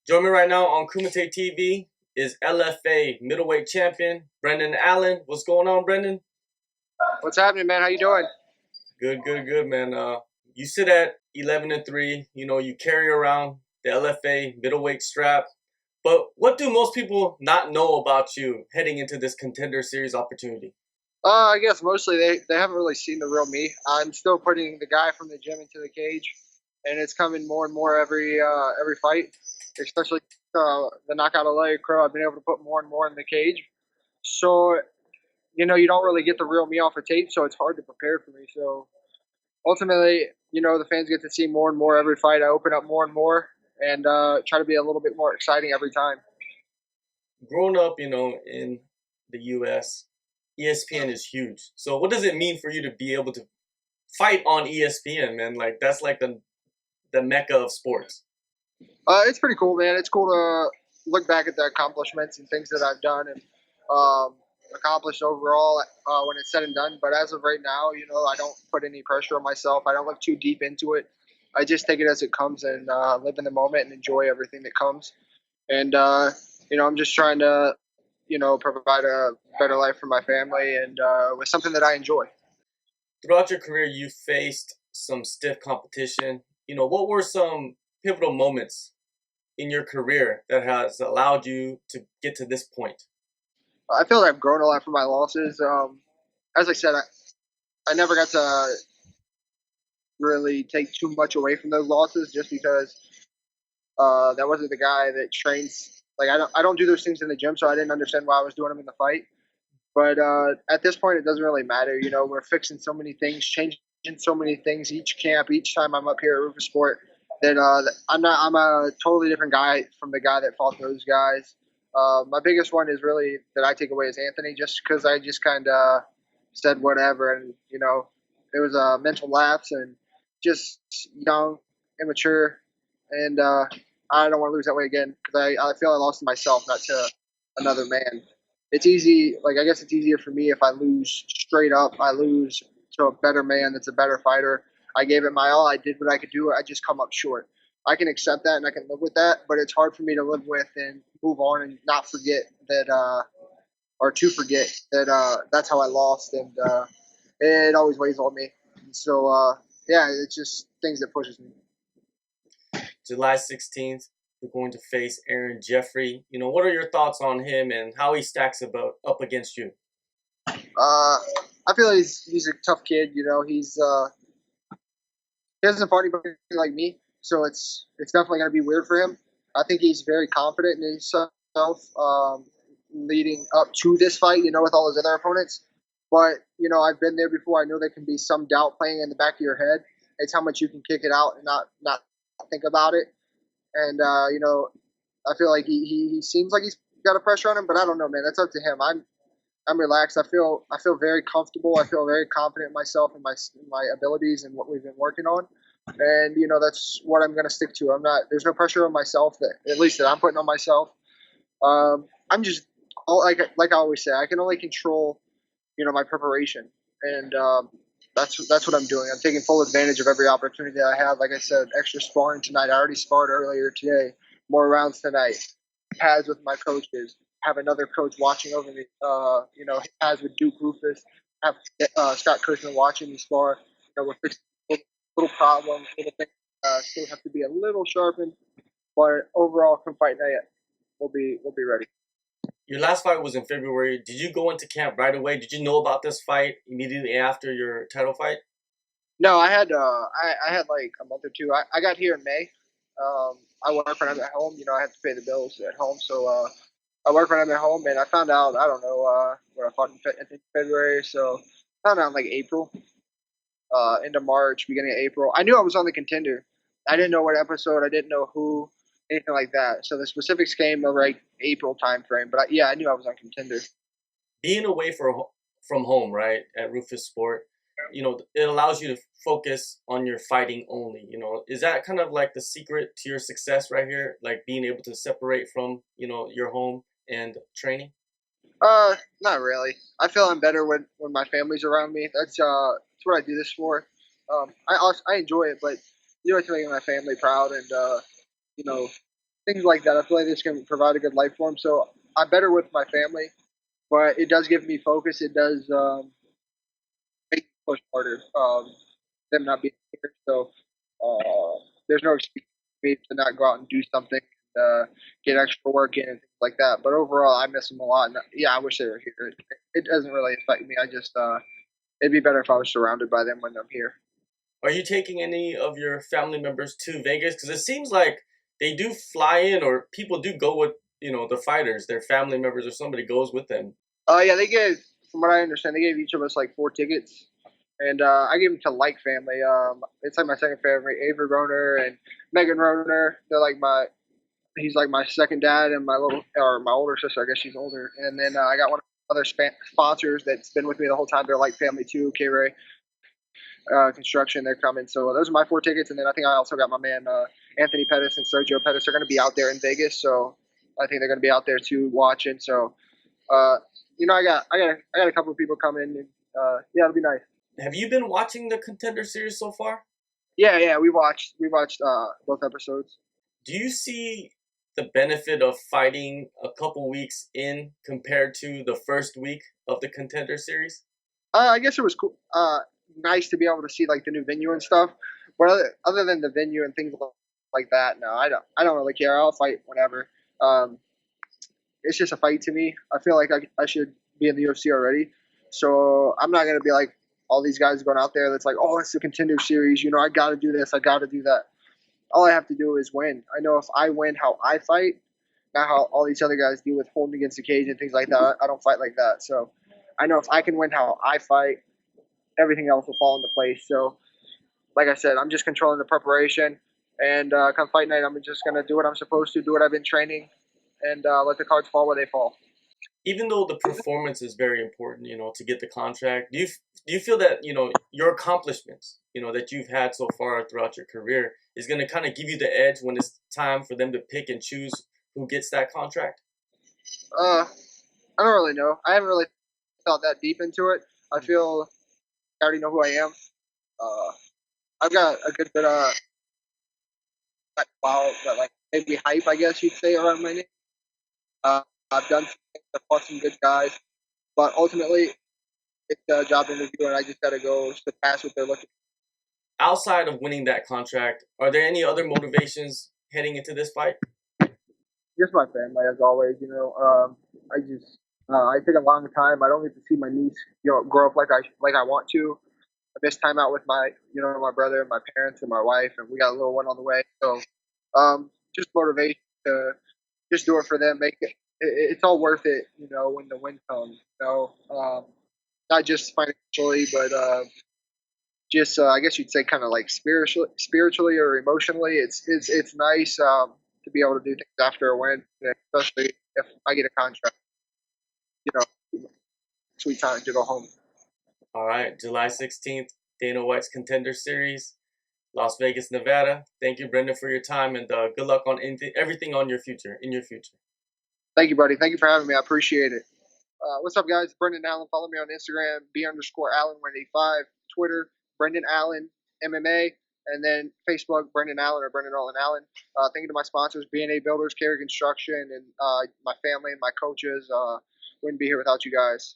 Join me right now on Kumite TV is LFA middleweight champion Brendan Allen. What's going on, Brendan? What's happening, man? How you doing? Good, man. You sit at 11-3. You carry around the LFA middleweight strap. But what do most people not know about you heading into this Contender Series opportunity? I guess mostly they haven't really seen the real me. I'm still putting the guy from the gym into the cage, and it's coming more and more every fight, especially the knockout of Larry Crow. I've been able to put more and more in the cage, so you don't really get the real me off of tape, so it's hard to prepare for me. So ultimately, the fans get to see more and more every fight. I open up more and more, and try to be a little bit more exciting every time. Growing up, in the U.S., ESPN is huge. So what does it mean for you to be able to fight on ESPN, man? Like that's like the mecca of sports. It's pretty cool, man. It's cool to look back at the accomplishments and things that I've done and accomplished overall when it's said and done. But as of right now, I don't put any pressure on myself. I don't look too deep into it. I just take it as it comes and live in the moment and enjoy everything that comes. And I'm just trying to, provide a better life for my family and with something that I enjoy. Throughout your career, you faced some stiff competition. What were some pivotal moments in your career that has allowed you to get to this point? I feel like I've grown a lot from my losses. As I said, I never got to really take too much away from those losses just because that wasn't the guy that trains. Like I don't do those things in the gym, so I didn't understand why I was doing them in the fight. But at this point, it doesn't really matter. We're fixing so many things, changing so many things each camp, each time I'm up here at Roufusport. That I'm a totally different guy from the guy that fought those guys. My biggest one is really that I take away is Anthony, just because I just kind of said whatever, and it was a mental lapse and just young, immature, and I don't want to lose that way again because I feel I lost to myself, not to another man. It's easy, like I guess it's easier for me if I lose straight up. I lose to a better man that's a better fighter. I gave it my all. I did what I could do. I just come up short. I can accept that and I can live with that, but it's hard for me to live with and move on and not forget that, or to forget that that's how I lost, and it always weighs on me. And so, yeah, it's just things that pushes me. July 16th, you're going to face Aaron Jeffery. What are your thoughts on him and how he stacks up against you? I feel like he's a tough kid. He doesn't fight anybody like me, so it's definitely going to be weird for him. I think he's very confident in himself leading up to this fight. With all his other opponents. But I've been there before. I know there can be some doubt playing in the back of your head. It's how much you can kick it out and not think about it. And I feel like he seems like he's got a pressure on him, but I don't know, man. That's up to him. I'm relaxed. I feel very comfortable. I feel very confident in myself and my abilities and what we've been working on. And that's what I'm gonna stick to. I'm not. There's no pressure on myself that at least that I'm putting on myself. I'm just like I always say. I can only control my preparation, and that's what I'm doing. I'm taking full advantage of every opportunity that I have. Like I said, extra sparring tonight. I already sparred earlier today. More rounds tonight. Pads with my coaches. Have another coach watching over me. Pads with Duke Rufus. Have Scott Cushman watching me spar. We're fixing little problems, little things. Still have to be a little sharpened, but overall, come fight night, we'll be ready. Your last fight was in February. Did you go into camp right away? Did you know about this fight immediately after your title fight? No, I had like a month or two. I got here in May. I work when I'm at home. I have to pay the bills at home, so I work when I'm at home. And I found out I don't know what I fought I think February, so I found out in like April, into March, beginning of April. I knew I was on the contender. I didn't know what episode. I didn't know who, anything like that. So the specifics came over like April time frame. But yeah, I knew I was on contender. Being away from home, right, at Roufusport, it allows you to focus on your fighting only. Is that kind of like the secret to your success right here? Like being able to separate from, your home and training? Not really. I feel I'm better when my family's around me. That's what I do this for. I enjoy it, but I to make my family proud and you know things like that. I feel like this can provide a good life for him. So I'm better with my family, but it does give me focus. It does make me push harder. Them not being here, so there's no excuse for me to not go out and do something, get extra work in and things like that. But overall, I miss them a lot. And yeah, I wish they were here. It doesn't really affect me. I just it'd be better if I was surrounded by them when I'm here. Are you taking any of your family members to Vegas? Because it seems like they do fly in, or people do go with the fighters. Their family members or somebody goes with them. Yeah, they gave, from what I understand, they gave each of us like 4 tickets, and I gave them to like family. It's like my second family, Avery Roner and Megan Roner. They're like he's like my second dad, and my older sister. I guess she's older. And then I got one of the other sponsors that's been with me the whole time. They're like family too. K Ray Construction. They're coming. So those are my 4 tickets, and then I think I also got my man Anthony Pettis and Sergio Pettis. They're going to be out there in Vegas, so I think they're going to be out there too watching. So uh, I got a couple of people coming. And, yeah, it'll be nice. Have you been watching the Contender Series so far? Yeah. We watched both episodes. Do you see the benefit of fighting a couple weeks in compared to the first week of the Contender Series? I guess it was cool. Nice to be able to see like the new venue and stuff. But other than the venue and things like that, no, I don't. I don't really care. I'll fight whenever. Um, it's just a fight to me. I feel like I should be in the UFC already. So I'm not gonna be like all these guys going out there that's like, oh, it's the Contender Series. I got to do this. I got to do that. All I have to do is win. I know if I win how I fight, not how all these other guys do with holding against the cage and things like that. I don't fight like that. So I know if I can win how I fight, everything else will fall into place. So, like I said, I'm just controlling the preparation. And come fight night, I'm just going to do what I'm supposed to, do what I've been training, and let the cards fall where they fall. Even though the performance is very important, to get the contract, do you feel that your accomplishments, that you've had so far throughout your career, is going to kind of give you the edge when it's time for them to pick and choose who gets that contract? I don't really know. I haven't really thought that deep into it. I feel I already know who I am. Uh, I've got a good bit of wow, but like maybe hype, I guess you'd say, around my name. Uh, I've done some things, I've fought some good guys, but ultimately it's a job interview, and I just got to go surpass what they're looking Outside of winning that contract, are there any other motivations heading into this fight? for. Just my family, as always. I take a long time. I don't get to see my niece, grow up like I want to. I miss time out with my brother and my parents and my wife, and we got a little one on the way. So, just motivation to just do it for them. Make it's all worth it, when the win comes. Not just financially, but just I guess you'd say kind of like spiritually or emotionally. It's nice to be able to do things after a win, especially if I get a contract. You know, sweet time to go home. All right, July 16th, Dana White's Contender Series, Las Vegas, Nevada. Thank you, Brendan, for your time, and good luck on everything on your future. In your future. Thank you, buddy. Thank you for having me. I appreciate it. What's up, guys? Brendan Allen. Follow me on Instagram, B_Allen185, Twitter, Brendan Allen MMA, and then Facebook, Brendan Allen or Brendan Allen. Thank you to my sponsors, B&A Builders, Carry Construction, and my family and my coaches. Wouldn't be here without you guys.